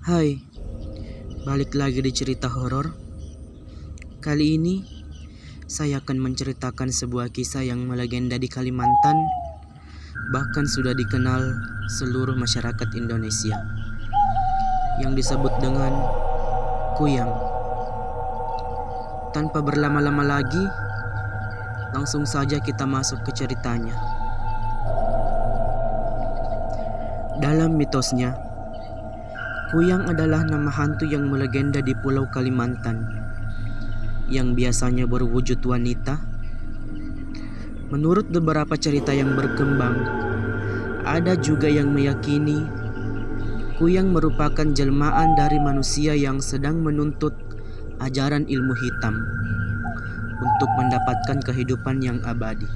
Hai, balik lagi di cerita horor. Kali ini saya akan menceritakan sebuah kisah yang melegenda di Kalimantan, bahkan sudah dikenal seluruh masyarakat Indonesia, yang disebut dengan Kuyang. Tanpa berlama-lama lagi, langsung saja kita masuk ke ceritanya. Dalam mitosnya, Kuyang adalah nama hantu yang melegenda di Pulau Kalimantan, yang biasanya berwujud wanita. Menurut beberapa cerita yang berkembang, ada juga yang meyakini Kuyang merupakan jelmaan dari manusia yang sedang menuntut ajaran ilmu hitam untuk mendapatkan kehidupan yang abadi.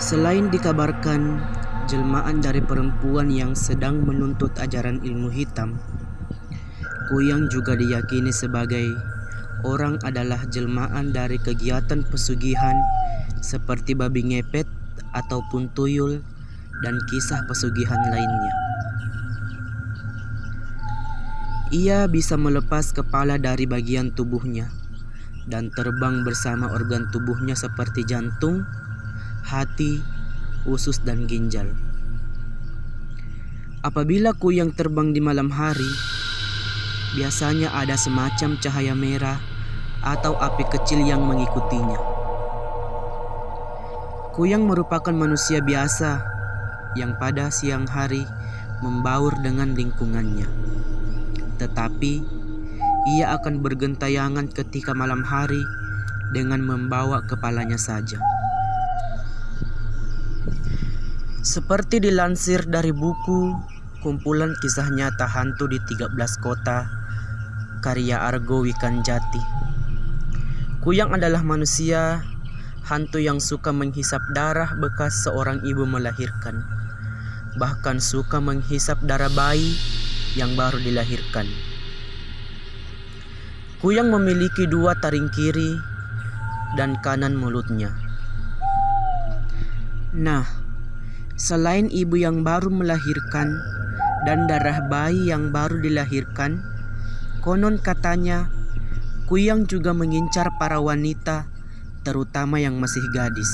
Selain dikabarkan jelmaan dari perempuan yang sedang menuntut ajaran ilmu hitam, Kuyang juga diyakini sebagai orang adalah jelmaan dari kegiatan pesugihan seperti babi ngepet ataupun tuyul dan kisah pesugihan lainnya. Ia bisa melepas kepala dari bagian tubuhnya dan terbang bersama organ tubuhnya seperti jantung, hati, usus, dan ginjal. Apabila Kuyang terbang di malam hari, biasanya ada semacam cahaya merah atau api kecil yang mengikutinya. Kuyang merupakan manusia biasa yang pada siang hari membaur dengan lingkungannya. Tetapi ia akan bergentayangan ketika malam hari dengan membawa kepalanya saja. Seperti dilansir dari buku Kumpulan Kisah Nyata Hantu di 13 Kota karya Argo Wikanjati, Kuyang adalah manusia hantu yang suka menghisap darah bekas seorang ibu melahirkan, bahkan suka menghisap darah bayi yang baru dilahirkan. Kuyang memiliki dua taring kiri dan kanan mulutnya. Nah, selain ibu yang baru melahirkan dan darah bayi yang baru dilahirkan, konon katanya Kuyang juga mengincar para wanita, terutama yang masih gadis,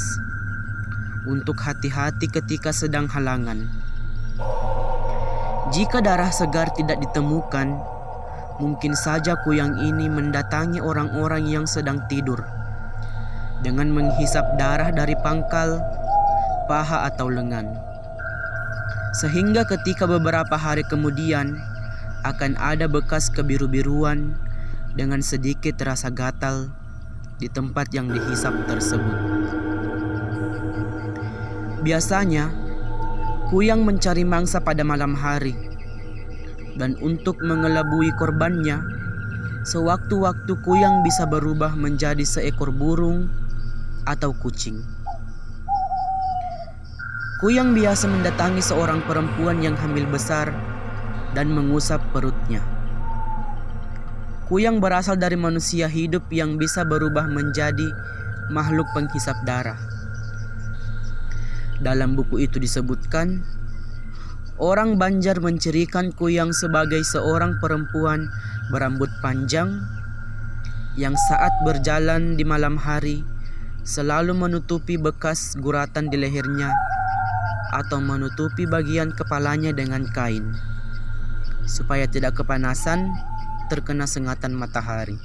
untuk hati-hati ketika sedang halangan. Jika darah segar tidak ditemukan, mungkin saja Kuyang ini mendatangi orang-orang yang sedang tidur dengan menghisap darah dari pangkal, paha, atau lengan. Sehingga ketika beberapa hari kemudian akan ada bekas kebiru-biruan dengan sedikit rasa gatal di tempat yang dihisap tersebut. Biasanya Kuyang mencari mangsa pada malam hari, dan untuk mengelabui korbannya, sewaktu-waktu Kuyang bisa berubah menjadi seekor burung atau kucing. Kuyang biasa mendatangi seorang perempuan yang hamil besar dan mengusap perutnya. Kuyang berasal dari manusia hidup yang bisa berubah menjadi makhluk penghisap darah. Dalam buku itu disebutkan, orang Banjar mencirikan Kuyang sebagai seorang perempuan berambut panjang yang saat berjalan di malam hari selalu menutupi bekas guratan di lehernya atau menutupi bagian kepalanya dengan kain supaya tidak kepanasan terkena sengatan matahari.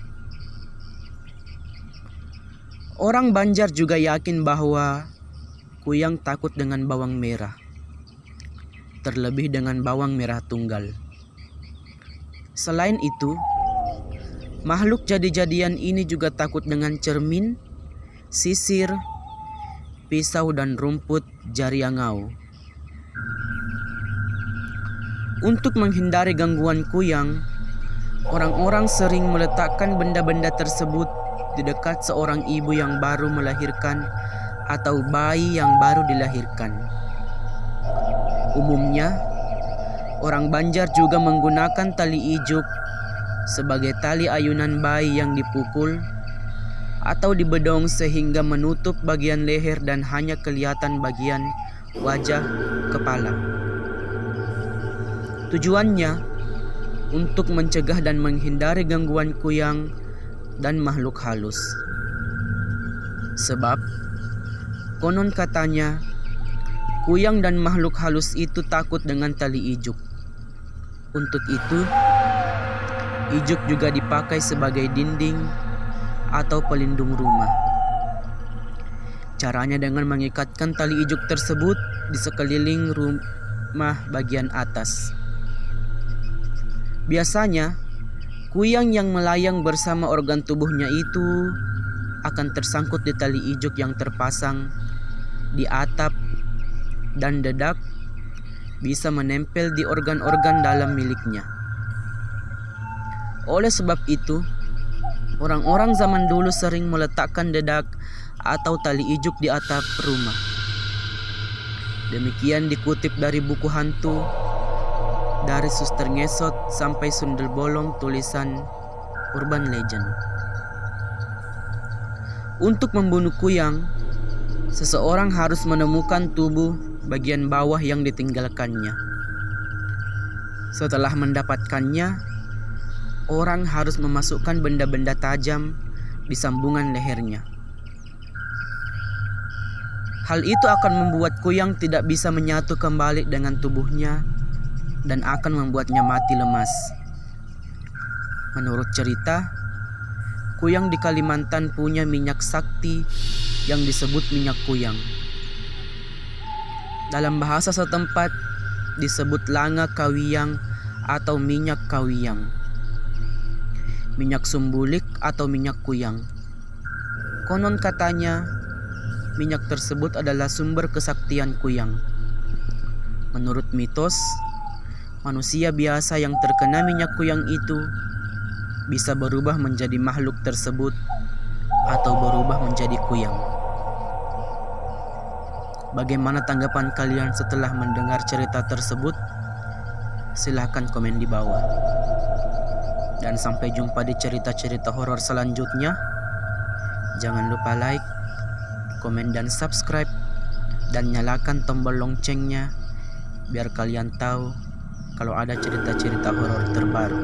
Orang Banjar juga yakin bahwa Kuyang takut dengan bawang merah, terlebih dengan bawang merah tunggal. Selain itu, makhluk jadi-jadian ini juga takut dengan cermin, sisir, pisau, dan rumput jariangau. Untuk menghindari gangguan Kuyang, orang-orang sering meletakkan benda-benda tersebut di dekat seorang ibu yang baru melahirkan atau bayi yang baru dilahirkan. Umumnya, orang Banjar juga menggunakan tali ijuk sebagai tali ayunan bayi yang dipukul atau dibedong sehingga menutup bagian leher dan hanya kelihatan bagian wajah kepala. Tujuannya untuk mencegah dan menghindari gangguan kuyang dan makhluk halus. Sebab konon katanya kuyang dan makhluk halus itu takut dengan tali ijuk. Untuk itu, ijuk juga dipakai sebagai dinding atau pelindung rumah. Caranya dengan mengikatkan tali ijuk tersebut di sekeliling rumah bagian atas. Biasanya, kuyang yang melayang bersama organ tubuhnya itu akan tersangkut di tali ijuk yang terpasang di atap dan dedak bisa menempel di organ-organ dalam miliknya. Oleh sebab itu, orang-orang zaman dulu sering meletakkan dedak atau tali ijuk di atap rumah. Demikian dikutip dari buku hantu dari Suster Ngesot sampai Sundel Bolong tulisan Urban Legend. Untuk membunuh kuyang, seseorang harus menemukan tubuh bagian bawah yang ditinggalkannya. Setelah mendapatkannya, orang harus memasukkan benda-benda tajam di sambungan lehernya. Hal itu akan membuat kuyang tidak bisa menyatu kembali dengan tubuhnya dan akan membuatnya mati lemas. Menurut cerita, kuyang di Kalimantan punya minyak sakti yang disebut minyak kuyang. Dalam bahasa setempat disebut langa kawiyang atau minyak kawiyang, minyak sumbulik atau minyak kuyang. Konon katanya, minyak tersebut adalah sumber kesaktian kuyang. Menurut mitos, manusia biasa yang terkena minyak kuyang itu bisa berubah menjadi makhluk tersebut atau berubah menjadi kuyang. Bagaimana tanggapan kalian setelah mendengar cerita tersebut? Silahkan komen di bawah. Dan sampai jumpa di cerita-cerita horor selanjutnya. Jangan lupa like, komen dan subscribe, dan nyalakan tombol loncengnya biar kalian tahu kalau ada cerita-cerita horor terbaru.